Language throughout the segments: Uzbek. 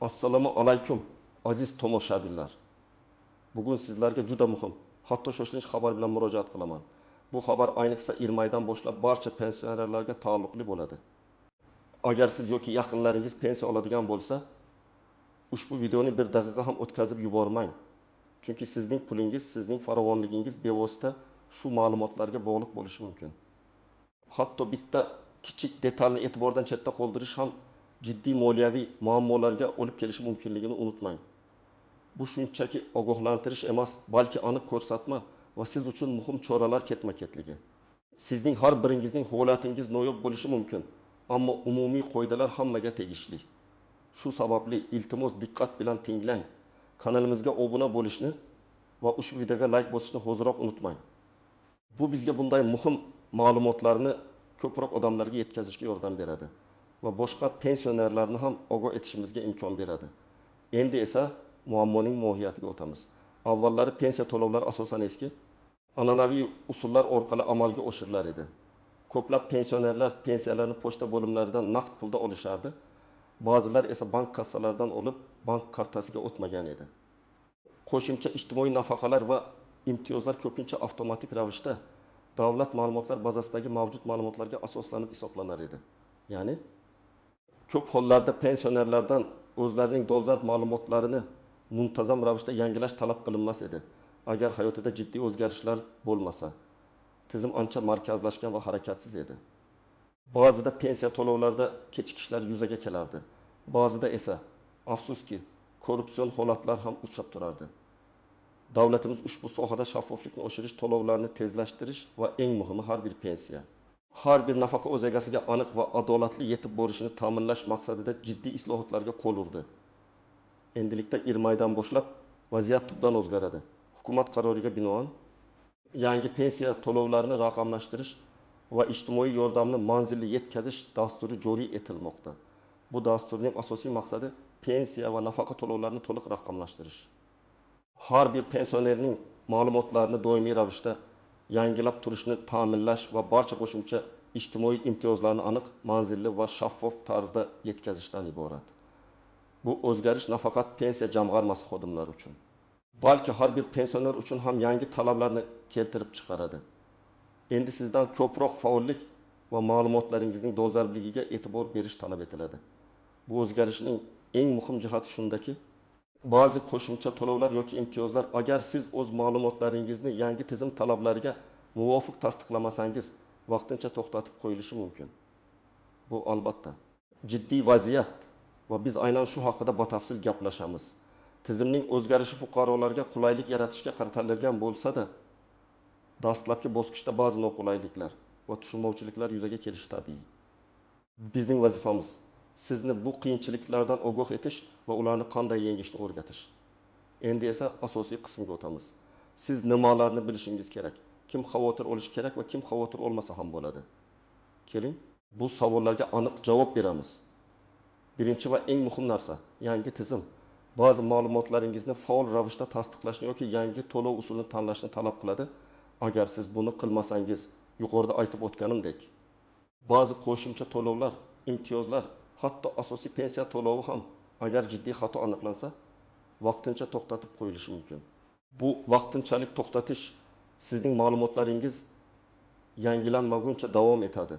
Assalomu alaykum aziz tomoshabinlar. Bugun sizlarga juda muhim, hatto shoshilinch xabar bilan murojaat qilaman. Bu xabar ayniqsa Irmaydan boshlab barcha pensionerlarga taalluqli bo'ladi. Agar siz yoki yaqinlaringiz pensiya oladigan bo'lsa, ushbu videoni bir daqiqa ham o'tkazib yubormang. Chunki sizning pulingiz, sizning farovonligingiz bevosita shu ma'lumotlarga bog'liq bo'lishi mumkin. Hatto bitta kichik detalni e'tibordan chetda qoldirish ham jiddiy moliyaviy muammolarga olib kelishi mumkinligini unutmang. Bu shunchaki ogohlantirish emas, balki aniq ko'rsatma va siz uchun muhim choralar ketma-ketligi. Sizning har biringizning holatingiz noyob bo'lishi mumkin, ammo umumiy qoidalar hammaga tegishli. Shu sababli iltimos diqqat bilan tinglang. Kanalimizga obuna bo'lishni va ushbu videoga like bosishni hoziroq unutmang. Bu bizga bunday muhim ma'lumotlarni ko'proq odamlarga yetkazishga yordam beradi va boshqa pensionerlarni ham ogoh etishimizga imkon beradi. Endi esa muammoning mohiyatiga o'tamiz. Avvallari pensiya to'lovlari asosan eski, an'anaviy usullar orqali amalga oshirilar edi. Ko'plab pensionerlar pensiyalarni pochta bo'limlaridan naqd pulda olishardi. Ba'zilar esa bank kassalaridan olib, bank kartasiga o'tmagan edi. Qo'shimcha ijtimoiy nafaqalar va imtiyozlar ko'pincha avtomatik ravishda davlat ma'lumotlar bazasidagi mavjud ma'lumotlarga asoslanib hisoblanar edi. Ya'ni ko'p hollarda pensionerlardan o'zlarining dolzarb ma'lumotlarini muntazam ravishda yangilash talab qilinmas edi. Agar hayotida jiddiy o'zgarishlar bo'lmasa, tizim ancha markazlashgan va harakatsiz edi. Ba'zida pensiya to'lovlarida kechikishlar yuzaga kelardi. Ba'zida esa, afsuski, korrupsion holatlar ham uchrab turardi. Davlatimiz ushbu sohada shaffoflikni oshirish, to'lovlarni tezlashtirish va eng muhimi har bir pensiya, har bir nafaqa o'z egasiga aniq va adolatli yetib borishini ta'minlash maqsadida jiddiy islohotlarga qo'l urdi. Endilikda Irmaydan boshlab vaziyat tubdan o'zgaradi. Hukumat qaroriga binoan yangi pensiya to'lovlarini raqamlashtirish va ijtimoiy yordamni manzilli yetkazish dasturi joriy etilmoqda. Bu dasturning asosiy maqsadi pensiya va nafaqa to'lovlarini to'liq raqamlashtirish. Har bir pensionerning ma'lumotlarini doimiy ravishda yangilab turishni ta'minlash va barcha qo'shimcha ijtimoiy imtiyozlarni aniq, manzilli va shaffof tarzda yetkazishdan iborat. Bu o'zgarish nafaqat pensiya jamg'armasi xodimlari uchun, balki har bir pensioner uchun ham yangi talablarni keltirib chiqaradi. Endi sizdan ko'proq faollik va ma'lumotlaringizning dolzarbligiga e'tibor berish talab etiladi. Bu o'zgarishning eng muhim jihati shundaki, ba'zi qo'shimcha to'lovlar yoki imtiyozlar agar siz o'z ma'lumotlaringizni yangi tizim talablariga muvofiq tasdiqlamasangiz, vaqtincha to'xtatib qo'yilishi mumkin. Bu albatta jiddiy vaziyat va biz aynan shu haqida batafsil gaplashamiz. Tizimning o'zgarishi fuqarolarga qulaylik yaratishga qaratilgan bo'lsa-da, dastlabki bosqichda ba'zi noqulayliklar va tushunmovchiliklar yuzaga kelishi tabiiy. Bizning vazifamiz sizni bu qiyinchiliklardan ogoh etish va ularni qanday yengishni o'rgatish. Endi esa asosiy qismga o'tamiz. Siz nimalarni bilishingiz kerak? Kim xavotir olishi kerak va kim xavotir olmasa ham bo'ladi? Keling, bu savollarga aniq javob beramiz. Birinchi va eng muhim narsa, yangi tizim ba'zi ma'lumotlaringizni faol ravishda tasdiqlashni yoki yangi to'lov usulini tanlashni talab qiladi. Agar siz buni qilmasangiz, yuqorida aytib o'tganimdek, ba'zi qo'shimcha to'lovlar, imtiyozlar, hatto asosiy pensiya to'lovi ham agar jiddiy xato aniqlansa, vaqtincha to'xtatib qo'yilishi mumkin. Bu vaqtinchalik to'xtatish sizning ma'lumotlaringiz yangilanmaguncha davom etadi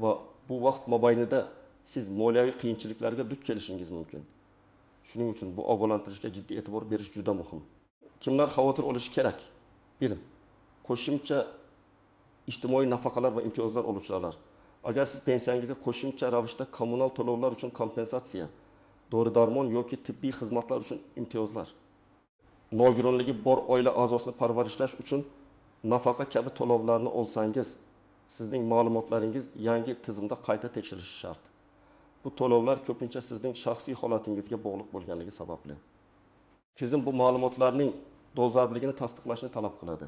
va bu vaqt mobaynida siz moliyaviy qiyinchiliklarga duch kelishingiz mumkin. Shuning uchun bu ogohlantirishga jiddiy e'tibor berish juda muhim. Kimlar xavotir olishi kerak? Bilim. Qo'shimcha ijtimoiy nafaqalar va imtiyozlar oluvchilar. Agar siz pensiyangizga qo'shimcha ravishda kommunal to'lovlar uchun kompensatsiya, dori-darmon yoki tibbiy xizmatlar uchun imtiyozlar, nogironligi bor oila a'zosini parvarishlash uchun nafaqa kabi to'lovlarni olsangiz, sizning ma'lumotlaringiz yangi tizimda qayta tekshirilishi shart. Bu to'lovlar ko'pincha sizning shaxsiy holatingizga bog'liq bo'lganligi sababli. Tizim bu ma'lumotlarning dolzarbligini tasdiqlashni talab qiladi.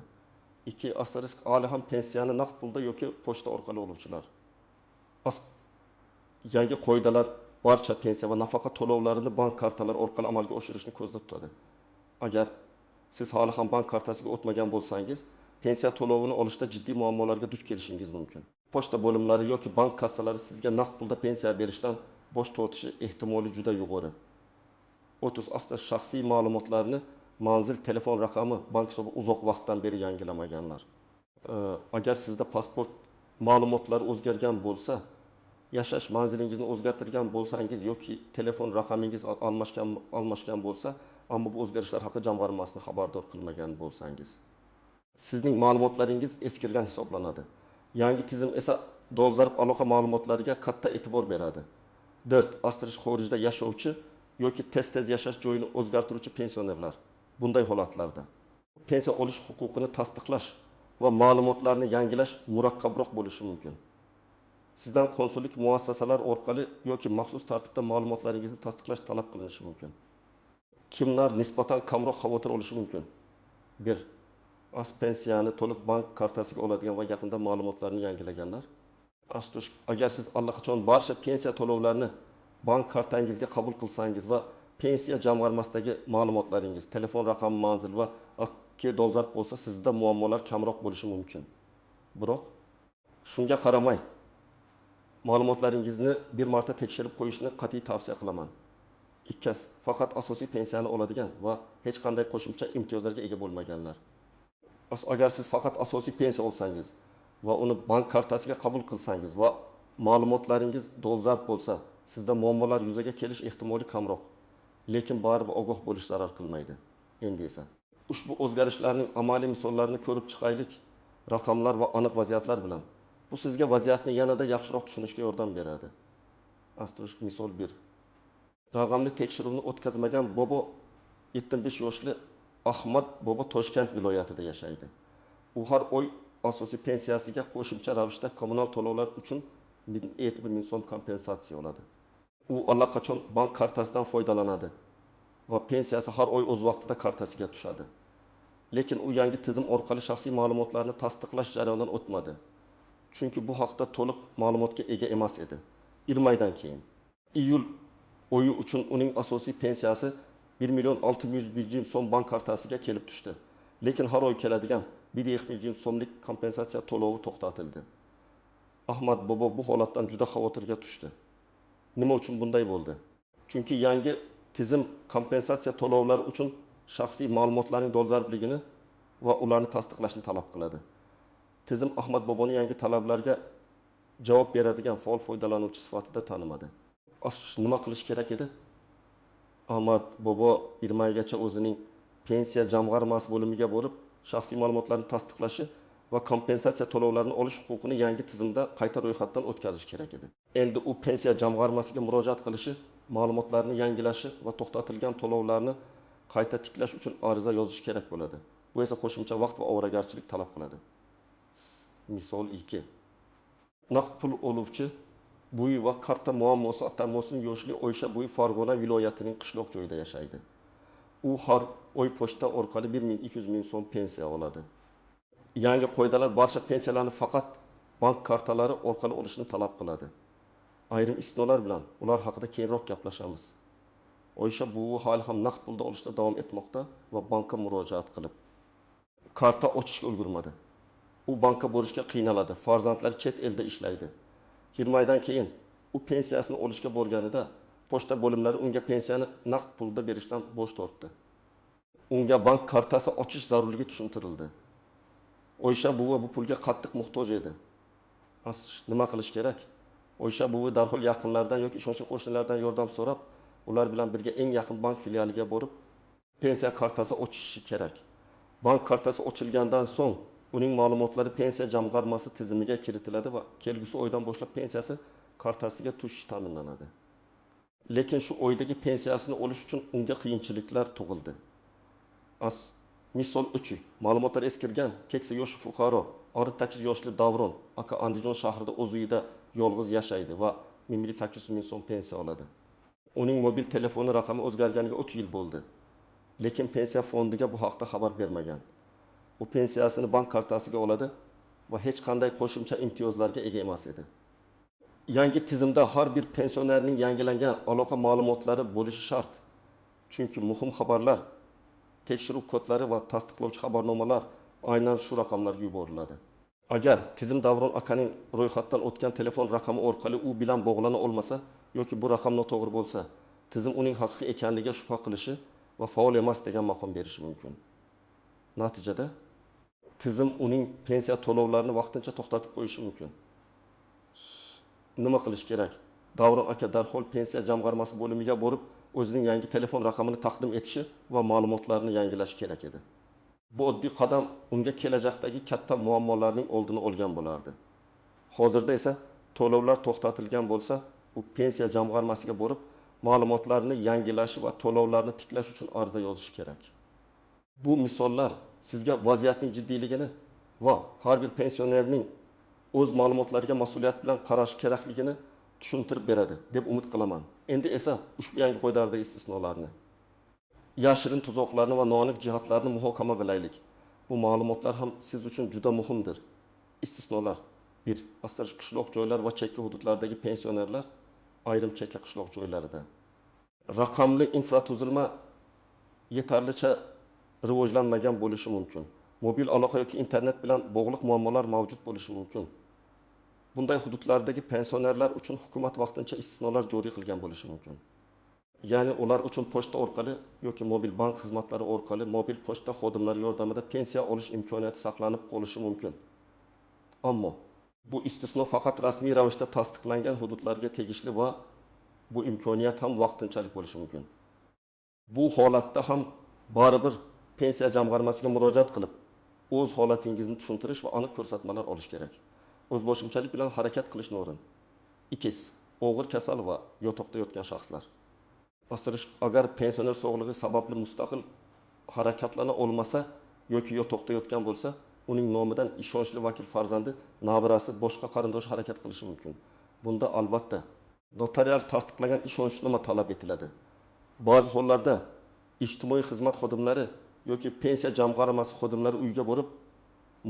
2 asterisk ali ham pensiyani naqd pulda yoki pochta orqali oluvchilar. Yangi qoidalar barcha pensiya va nafaqa to'lovlarini bank kartalari orqali amalga oshirishni ko'zda tutadi. Agar siz hali ham bank kartasiga o'tmagan bo'lsangiz, pensiya to'lovini olishda jiddiy muammolarga duch kelishingiz mumkin. Pochta bo'limlari yoki bank kassalari sizga naqd pulda pensiya berishdan bosh tortishi ehtimoli juda yuqori. o'tuz asta shaxsiy ma'lumotlarni manzil, telefon raqami, bank hisobi uzoq vaqtdan beri yangilamaganlar. Agar sizda pasport ma'lumotlari o'zgargan bo'lsa, yashash manzilingizni o'zgartirgan bo'lsangiz yoki telefon raqamingiz almashgan bo'lsa, ammo bu o'zgarishlar haqida jamg'armasini xabardor qilmagan bo'lsangiz, sizning ma'lumotlaringiz eskirgan hisoblanadi. Yangi tizim esa dolzarb aloqa ma'lumotlariga katta e'tibor beradi. 4. Asterisk xorijda yashovchi yoki tez yashash joyini o'zgartiruvchi pensionerlar. Bunday holatlarda pensiya olish huquqini tasdiqlash va ma'lumotlarni yangilash murakkabroq bo'lishi mumkin. Sizdan konsullik muassasalar orqali yoki maxsus tartibda ma'lumotlaringizni tasdiqlash talab qilinishi mumkin. Kimlar nisbatan kamroq xavotir olishi mumkin? 1. Pensiyani to'liq bank kartasiga oladigan va yaqinda ma'lumotlarni yangilaganlar. Agar siz allaqachon barcha pensiya to'lovlarini bank kartangizga qabul qilsangiz va pensiya jamg'armasidagi ma'lumotlaringiz, telefon raqami, manzil va akki dolzarb bo'lsa, sizda muammolar kamroq bo'lishi mumkin. Biroq shunga qaramay, ma'lumotlaringizni bir marta tekshirib qo'yishni qat'iy tavsiya qilaman. 2. Faqat asosiy pensiyani oladigan va hech qanday qo'shimcha imtiyozlarga ega bo'lmaganlar. Agar siz faqat asosiy pensiya olsangiz va uni bank kartasiga qabul qilsangiz va ma'lumotlaringiz dolzarb bo'lsa, sizda muammolar yuzaga kelish ehtimoli kamroq. Lekin baribir ogoh bo'lish zarar qilmaydi. Endi esa ushbu o'zgarishlarning amaliy misollarini ko'rib chiqaylik, raqamlar va aniq vaziyatlar bilan. Bu sizga vaziyatni yanada yaxshiroq tushunishga yordam beradi. Misol 1. Raqamli tekshiruvni o'tkazmagan bobo 75 yoshli Ahmad bobo Toshkent viloyatida yashaydi. U har oy asosiy pensiyasiga qo'shimcha ravishda kommunal to'lovlar uchun 1000 so'm kompensatsiya oladi. U allaqachon bank kartasidan foydalanadi va pensiyasi har oy o'z vaqtida kartasiga tushadi. Lekin u yangi tizim orqali shaxsiy ma'lumotlarni tasdiqlash jarayonidan o'tmadi. Chunki bu haqda to'liq ma'lumotga ega emas edi. 20 oydan keyin iyul oyi uchun uning asosiy pensiyasi 1.600.000 so'm bank kartasiga kelib tushdi. Lekin har oy keladigan 1.000 so'mlik kompensatsiya to'lovi to'xtatildi. Ahmad bobo bu holatdan juda xavotirga tushdi. Nima uchun bunday bo'ldi? Chunki yangi tizim kompensatsiya to'lovlari uchun shaxsiy ma'lumotlarning dolzarbligini va ularni tasdiqlashni talab qiladi. Tizim Ahmad boboning yangi talablarga javob beradigan faol foydalanuvchi sifatida tanimadi. Nima qilish kerak edi? Ahmad bobo 20 oygacha o'zining pensiya jamg'armasi bo'limiga borib, shaxsiy ma'lumotlarni tasdiqlashi va kompensatsiya to'lovlarini olish huquqini yangi tizimda qayta ro'yxatdan o'tkazish kerak edi. Endi u pensiya jamg'armasiga murojaat qilishi, ma'lumotlarni yangilashi va to'xtatilgan to'lovlarni qayta tiklash uchun ariza yozish kerak bo'ladi. Bu esa qo'shimcha vaqt va ovoragarchilik talab qiladi. Misol 2. Naqd pul oluvchi Buyi va karta muammosi atamosin yoshli Oysha Buyi Farg'ona viloyatining qishloq joyida yashaydi. U har oy pochta orqali 1.200.000 so'm pensiya oladi. Yangi qoidalar barcha pensiyalarni faqat bank kartalari orqali olishni talab qiladi. Ayrim istisnolar bilan ular haqida keyinroq gaplashamiz. Oysha buvi hali ham naqd pulda olishda davom etmoqda va bankka murojaat qilib karta ochishga ulgurmadi. U bankka borishga qiynaladi. Farzandlari chet elda ishlaydi. 20 oydan keyin u pensiyasini olishga borganida pochta bo'limlari unga pensiyani naqd pulda berishdan bosh tortdi. Unga bank kartasi ochish zarurligi tushuntirildi. Oysha buvi bu pulga qattiq muhtoj edi. Nima qilish kerak? Oysha buvi darhol yaqinlardan yoki ishonchli qo'shnilardan yordam so'rab, ular bilan birga eng yaqin bank filialiga borib, pensiya kartasi ochishi kerak. Bank kartasi ochilgandan so'ng uning ma'lumotlari pensiya jamg'armasi tizimiga kiritiladi va kelgusi oydan boshlab pensiyasi kartasiga tushishi ta'minlanadi. Lekin shu oydagi pensiyasini olish uchun unga qiyinchiliklar tug'ildi. Misol 3. Ma'lumotlar eskirgan, keksa yosh fuqaro 68 yoshli Davron aka Andijon shahrida o'z uyida yolg'iz yashaydi va 1.800.000 so'm pensiya oladi. Uning mobil telefoni raqami o'zgarganiga 3 yil bo'ldi. Lekin pensiya fondiga bu haqda xabar bermagan. U pensiyasini bank kartasiga oladi va hech qanday qo'shimcha imtiyozlarga ega emas edi. Yangi tizimda har bir pensionerning yangilangan aloqa ma'lumotlari bo'lishi shart. Chunki muhim xabarlar, tekshiruv kodlari va tasdiqlovchi xabarnomalar aynan shu raqamlarga yuboriladi. Agar tizim Davron akaning ro'yxatdan o'tgan telefon raqami orqali u bilan bog'lana olmasa yoki bu raqam noto'g'ri bo'lsa, tizim uning haqiqiy ekanligiga shubha qilishi va faol emas degan maqom berishi mumkin. Natijada tizim uning pensiya to'lovlarini vaqtincha to'xtatib qo'yishi mumkin. Nima qilish kerak? Davron aka darhol pensiya jamg'armasi bo'limiga borib, o'zining yangi telefon raqamini taqdim etishi va ma'lumotlarini yangilashi kerak edi. Bu oddiy qadam unga kelajakdagi katta muammolarning oldini olgan bo'lardi. Hozirda esa to'lovlar to'xtatilgan bo'lsa, u pensiya jamg'armasiga borib, ma'lumotlarni yangilashi va to'lovlarni tiklash uchun ariza yozishi kerak. Bu misollar sizga vaziyatning jiddiyligini va har bir pensionerning o'z ma'lumotlariga mas'uliyat bilan qarash kerakligini tushuntirib beradi deb umid qilaman. Endi esa ushbu yangi qo'ydaridagi istisnolarni, yashirin tuzoqlarni va noaniq jihatlarni muhokama qilaylik. Bu ma'lumotlar ham siz uchun juda muhimdir. Istisnolar: 1. Astarish qishloq joylar va chekka hududlardagi pensionerlar, ayrim chekka qishloq joylarida. Raqamli infratuzilma yetarlicha rivojlanmagan bo'lishi mumkin. Mobil aloqa yoki internet bilan bog'liq muammolar mavjud bo'lishi mumkin. Bunday hududlardagi pensionerlar uchun hukumat vaqtincha istisnolar joriy qilgan bo'lishi mumkin. Ya'ni ular uchun pochta orqali yoki mobil bank xizmatlari orqali mobil pochta xodimlari yordamida pensiya olish imkoniyati saqlanib qolishi mumkin. Ammo bu istisno faqat rasmiy ravishda tasdiqlangan hududlarga tegishli va bu imkoniyat ham vaqtinchalik bo'lishi mumkin. Bu holatda ham baribir pensiya jamg'armasiga murojaat qilib, o'z holatingizni tushuntirish va aniq ko'rsatmalar olish kerak. O'zboshimchalik bilan harakat qilishni o'rin. 2. Og'ir kasal va yotoqda yotgan shaxslar. Astarish agar pensioner sog'lig'i sababli mustaqil harakatlana olmasa yoki yotoqda yotgan bo'lsa, uning nomidan ishonchli vakil farzandi, nabirasi, boshqa qarindosh harakat qilishi mumkin. Bunda albatta notarial tasdiqlangan ishonchnoma talab etiladi. Ba'zi hollarda ijtimoiy xizmat xodimlari yoki pensiya jamg'armasi xodimlari uyga borib,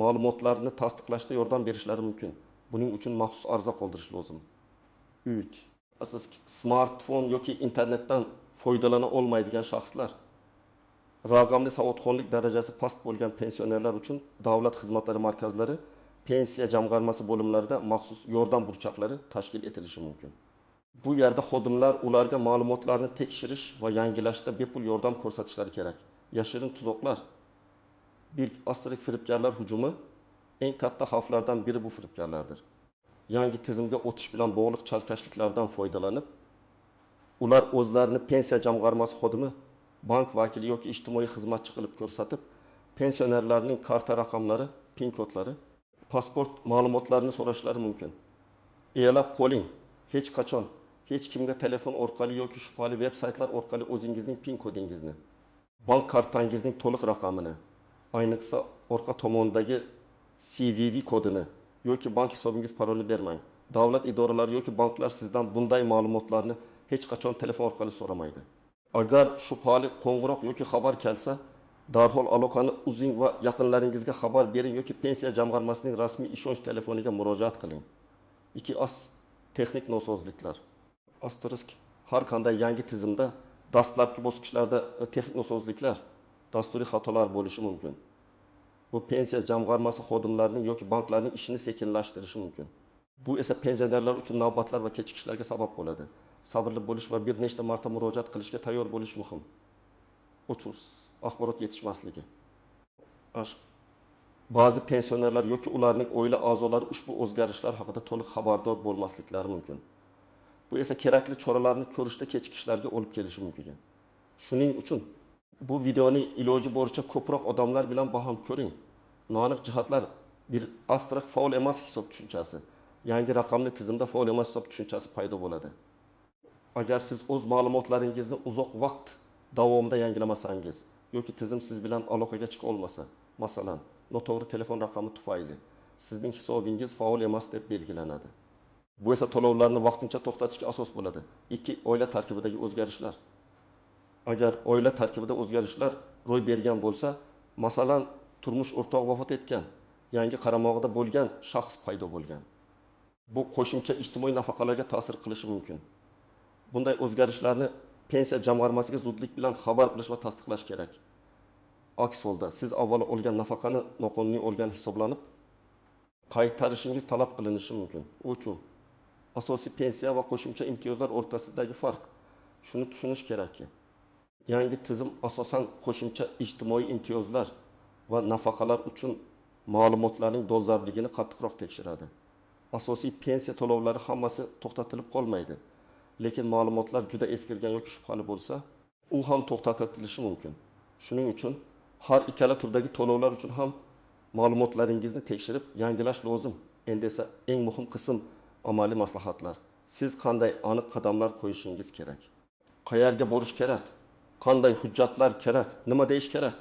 ma'lumotlarni tasdiqlashda yordam berishlari mumkin. Buning uchun maxsus ariza qoldirish lozim. 3. Siz smartfon yoki internetdan foydalana olmaydigan shaxslar, raqamli savodxonlik darajasi past bo'lgan pensionerlar uchun davlat xizmatlari markazlari, pensiya jamg'armasi bo'limlarida maxsus yordam burchaqlari tashkil etilishi mumkin. Bu yerda xodimlar ularga ma'lumotlarni tekshirish va yangilashda bepul yordam ko'rsatishlari kerak. Yashirin tuzoqlar, bir astirik firibgarlar hujumi eng katta xavflardan biri bu firibgarlardir. Yangi tizimga o'tish bilan bog'liq chalkashliklardan foydalanib, ular o'zlarini pensiya jamg'armasi xodimi, bank vakili yoki ijtimoiy xizmatchi qilib ko'rsatib, pensionerlarning karta raqamlari, PIN kodlari, pasport ma'lumotlarini so'rashlari mumkin. E'lab qo'ling, hech qachon hech kimga telefon orqali yoki shubhali veb-saytlar orqali o'zingizning PIN kodingizni, bank kartangizning to'liq raqamini, ayniqsa orqa tomondagi CVV kodini yoki bank hisobingiz parolini bermang. Davlat idoralari yoki banklar sizdan bunday ma'lumotlarni hech qachon telefon orqali so'ramaydi. Agar shubhali qo'ng'iroq yoki xabar kelsa, darhol aloqani uzing va yaqinlaringizga xabar bering yoki pensiya jamg'armasining rasmiy ishonch telefoniga murojaat qiling. 2. Texnik nosozliklar. Asterisk har qanday yangi tizimda dastlabki bosqichlarda texnik nosozliklar, dasturiy xatolar bo'lishi mumkin. Bu pensiya jamg'armasi xodimlarining yoki banklarning ishini sekinlashtirishi mumkin. Bu esa pensionerlar uchun navbatlar va kechikishlarga sabab bo'ladi. Sabrli bo'lish va bir nechta marta murojaat qilishga tayyor bo'lish muhim. 3. Axborot yetishmasligi. Ba'zi pensionerlar yoki ularning oila a'zolari ushbu o'zgarishlar haqida to'liq xabardor bo'lmasliklari mumkin. Bu esa kerakli choralarni ko'rishda kechikishlarga olib kelishi mumkin. Shuning uchun bu videoni iloji boricha ko'proq odamlar bilan baham ko'ring. Noaniq jihatlar: bir astiq faol emas hisob tushunchasi, yangi raqamli tizimda faol emas hisob tushunchasi paydo bo'ladi. Agar siz o'z ma'lumotlaringizni uzoq vaqt davomida yangilamasangiz yoki tizim siz bilan aloqaga chiqa olmasa, masalan, noto'g'ri telefon raqami tufayli sizning hisobingiz faol emas deb belgilanadi. Bu esa to'lovlarni vaqtincha to'xtatishga asos bo'ladi. 2. Oila tarkibidagi o'zgarishlar. Agar oila tarkibida o'zgarishlar ro'y bergan bo'lsa, masalan, turmush o'rtoq vafot etgan, yangi qaramog'ida bo'lgan shaxs paydo bo'lgan, bu qo'shimcha ijtimoiy nafaqalarga ta'sir qilishi mumkin. Bunday o'zgarishlarni pensiya jamg'armasiga zudlik bilan xabar qilish va tasdiqlash kerak. Aks holda siz avvalo olgan nafaqani noqonuniy olgan hisoblanib, qaytarishingiz talab qilinishi mumkin. Uchun asosiy pensiya va qo'shimcha imtiyozlar o'rtasidagi farq Shuni tushunish kerakki, yangi tizim asosan qo'shimcha ijtimoiy imtiyozlar va nafaqalar uchun ma'lumotlarning dolzarbligini qattiqroq tekshiradi. Asosiy pensiya to'lovlari hammasi to'xtatilib qolmaydi. Lekin ma'lumotlar juda eskirgan yoki shubhali bo'lsa, u ham to'xtatilishi mumkin. Shuning uchun har ikkala turdagi to'lovlar uchun ham ma'lumotlaringizni tekshirib yangilash lozim. Endi esa eng muhim qism amaliy maslahatlar. Siz qanday aniq qadamlar qo'yishingiz kerak? Qayerga borish kerak? Qanday hujjatlar kerak? Nima deyish kerak?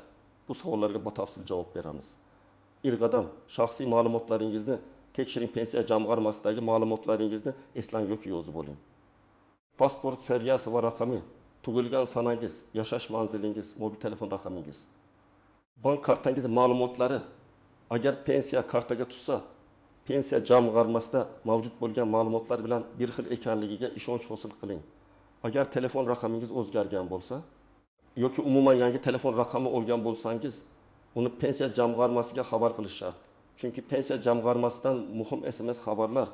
Bu savollarga batafsil javob beramiz. İlk qadam shaxsiy ma'lumotlaringizni tekshiring. Pensiya jamg'armasidagi ma'lumotlaringizni eslang yoki yozib oling. Pasport seriyasi va raqami, tug'ilgan sanangiz, yashash manzilingiz, mobil telefon raqamingiz. Bank kartangiz ma'lumotlari agar pensiya kartaga tushsa, pensiya jamg'armasida mavjud bo'lgan ma'lumotlar bilan bir xil ekanligiga ishonch hosil qiling. Agar telefon raqamingiz o'zgargan bo'lsa yoki umuman yangi telefon raqami olgan bo'lsangiz, uni pensiya jamg'armasiga xabar qilish shart. Chunki pensiya jamg'armasidan muhim SMS xabarlar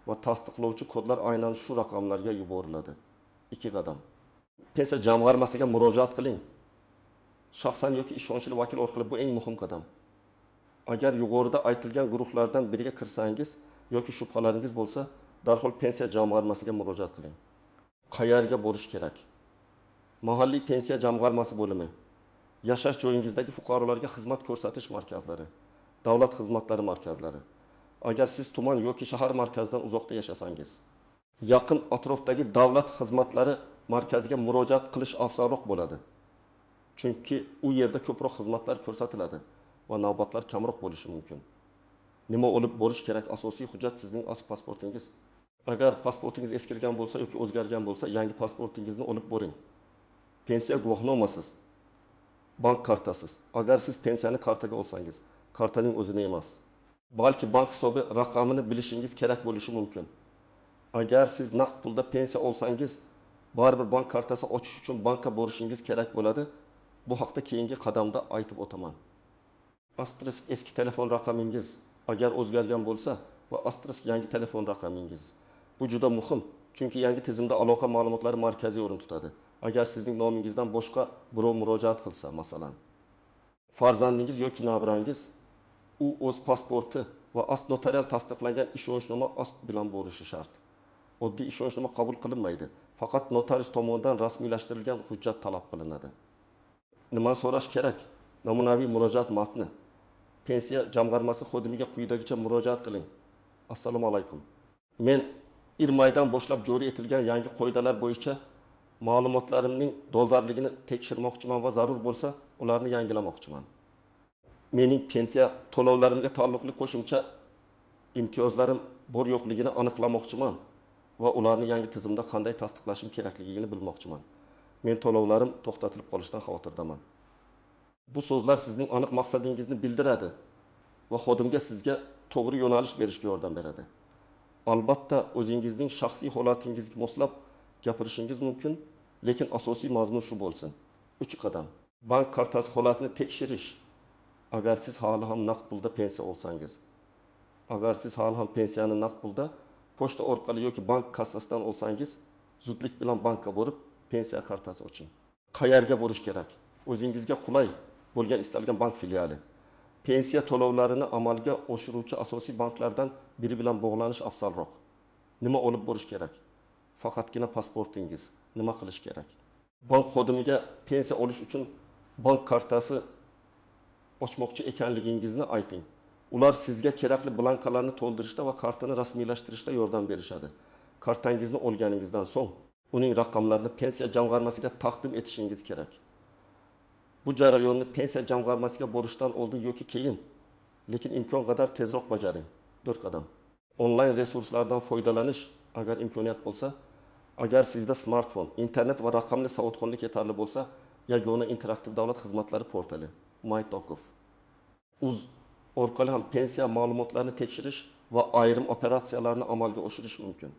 va tasdiqlovchi kodlar aynan shu raqamlarga yuboriladi. 2 qadam. Pensiya jamg'armasiga murojaat qiling. Shaxsan yoki ishonchli vakil orqali bu eng muhim qadam. Agar yuqorida aytilgan guruhlardan biriga kirsangiz yoki shubhalaringiz bo'lsa, darhol pensiya jamg'armasiga murojaat qiling. Qayerga borish kerak? Mahalliy pensiya jamg'armasi bo'limi, yashash joyingizdagi fuqarolarga xizmat ko'rsatish markazlari, davlat xizmatlari markazlari. Agar siz tuman yoki shahar markazidan uzoqda yashasangiz, yaqin atrofdagi davlat xizmatlari markaziga murojaat qilish afzalroq bo'ladi. Chunki u yerda ko'proq xizmatlar ko'rsatiladi va navbatlar kamroq bo'lishi mumkin. Nima olib borish kerak? Asosiy hujjat sizning asl pasportingiz. Agar pasportingiz eskirgan bo'lsa yoki o'zgargan bo'lsa, yangi pasportingizni olib boring. Pensiya guvohnomasiz, bank kartasiz. Agar siz pensiyani kartaga olsangiz, kartaning o'zini emas, balki bank hisobi raqamini bilishingiz kerak bo'lishi mumkin. Agar siz naqd pulda pensiya olsangiz, baribir bank kartasi ochish uchun bankka borishingiz kerak bo'ladi. Bu haqda keyingi qadamda aytib o'taman. Asterisk eski telefon raqamingiz agar o'zgargan bo'lsa va asterisk yangi telefon raqamingiz. Bu juda muhim, chunki yangi tizimda aloqa ma'lumotlari markaziy o'rin tutadi. Agar sizning nomingizdan boshqa birov murojaat qilsa, masalan, farzandingiz yoki nabrangiz, u o'z pasporti va asl notarial tasdiqlangan ishonchnoma asl bilan borishi shart. Oddiy ishonchnoma qabul qilinmaydi. Faqat notarius tomonidan rasmiylashtirilgan hujjat talab qilinadi. Nima so'rash kerak? Namunaviy murojaat matni. Pensiya jamg'armasi xodimiga quyidagicha murojaat qiling. Assalomu alaykum. Men 1 maydan boshlab joriy etilgan yangi qoidalar bo'yicha ma'lumotlarimning dolzarbligini tekshirmoqchiman va zarur bo'lsa, ularni yangilamoqchiman. Mening pensiya to'lovlarimga taalluqli qo'shimcha imtiyozlarim bor yo'qligini aniqlamoqchiman va ularni yangi tizimda qanday tasdiqlashim kerakligini bilmoqchiman. Men to'lovlarim to'xtatilib qolishidan xavotirdaman. Bu so'zlar sizning aniq maqsadingizni bildiradi va xodimga sizga to'g'ri yo'nalish berishga yordam beradi. Albatta, o'zingizning shaxsiy holatingizga moslab gapirishingiz mumkin, lekin asosiy mazmun shu bo'lsin. 3 qadam. Bank kartasi holatini tekshirish. Agar siz hali ham naqd pulda pensiya olsangiz, agar siz hali ham pensiyani naqd pulda pochta orqali yoki bank kassasidan olsangiz, zudlik bilan bankka borib pensiya kartasi oching. Qayerga borish kerak? O'zingizga qulay bo'lgan istalgan bank filiali. Pensiya to'lovlarini amalga oshiruvchi asosiy banklardan biri bilan bog'lanish afzalroq. Nima olib borish kerak? Faqatgina pasportingiz. Nima qilish kerak? Bank xodimiga pensiya olish uchun bank kartasi ochmoqchi ekanligingizni ayting. Ular sizga kerakli blankalarni to'ldirishda va kartani rasmiylashtirishda yordam berishadi. Kartangizni olganingizdan so'ng uning raqamlarini pensiya jamg'armasiga taqdim etishingiz kerak. Bu jarayonni pensiya jamg'armasiga borishdan oldin yoki keyin, lekin imkon qadar tezroq bajaring. 4 qadam. Onlayn resurslardan foydalanish agar imkoniyat bo'lsa, agar sizda smartfon, internet va raqamli savodxonlik yetarli bo'lsa, yagona interaktiv davlat xizmatlari portali MyTokov uz orqali ham pensiya ma'lumotlarini tekshirish va ayrim operatsiyalarni amalga oshirish mumkin.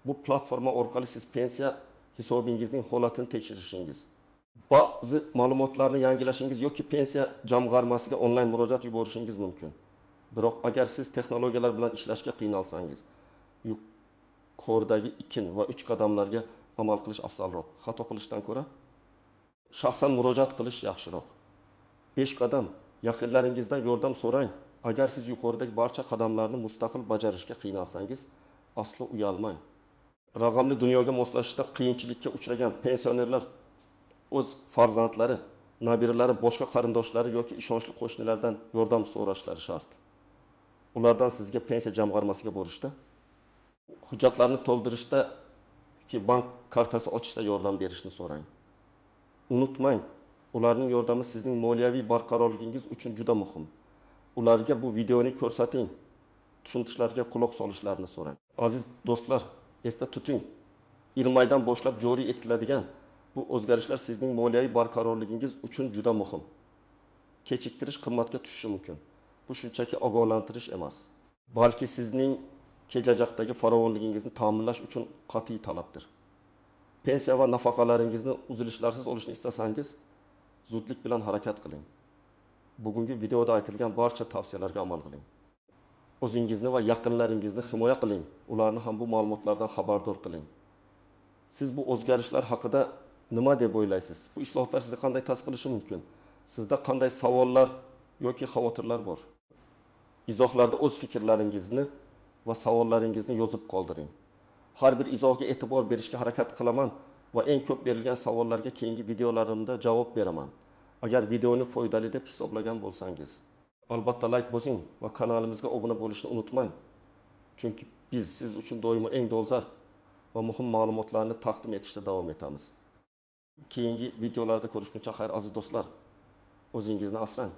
Bu platforma orqali siz pensiya hisobingizning holatini tekshirishingiz, ba'zi ma'lumotlarni yangilashingiz yoki pensiya jamg'armasiga onlayn murojaat yuborishingiz mumkin. Biroq agar siz texnologiyalar bilan ishlashga qiynalsangiz, yuqoridagi 2 va 3 qadamlarga amal qilish afzalroq. Xato qilishdan ko'ra shaxsan murojaat qilish yaxshiroq. 5 qadam yaqinlaringizdan yordam so'rang. Agar siz yuqoridagi barcha qadamlarni mustaqil bajarishga qiynalsangiz, aslo uyalmang. Raqamli dunyoga moslashishda qiyinchilikka uchragan pensionerlar o'z farzandlari, nabiralari, boshqa qarindoshlari yoki ishonchli qo'shnilardan yordam so'rashlari shart. Ulardan sizga pensiya jamg'armasiga borishda, hujjatlarni to'ldirishda ki bank kartasi ochishda yordam berishni so'rang. Unutmang, ularning yordami sizning moliyaviy barqarorligingiz uchun juda muhim. Ularga bu videoni ko'rsating, tushuntirishlarga quloq solishlarini so'rang. Aziz do'stlar, esda tuting, iyul oydan boshlab joriy etiladigan bu o'zgarishlar sizning moliyaviy barqarorligingiz uchun juda muhim. Kechiktirish qimmatga tushishi mumkin. Bu shunchaki ogohlantirish emas, balki sizning kelajakdagi farovonligingizni ta'minlash uchun qat'iy talabdir. Pensiya va nafaqalaringizni uzilishlarsiz olishni istasangiz, zudlik bilan harakat qiling. Bugungi videoda aytilgan barcha tavsiyalarga amal qiling. O'zingizni va yaqinlaringizni himoya qiling. Ularni ham bu ma'lumotlardan xabardor qiling. Siz bu o'zgarishlar haqida nima deb o'ylaysiz? Bu islohotlar sizni qanday ta'sir qilishi mumkin? Sizda qanday savollar yoki xavotirlar bor? Izohlarda o'z fikrlaringizni va savollaringizni yozib qoldiring. Har bir izohga e'tibor berishga harakat qilaman va eng ko'p berilgan savollarga keyingi videolarimda javob beraman. Agar videoni foydali deb hisoblagan bo'lsangiz, albatta like bosing va kanalimizga obuna bo'lishni unutmang. Chunki biz siz uchun doimo eng dolzarb va muhim ma'lumotlarni taqdim etishda davom etamiz. Keyingi videolarda ko'rishguncha xayr aziz do'stlar. O'zingizni asrang.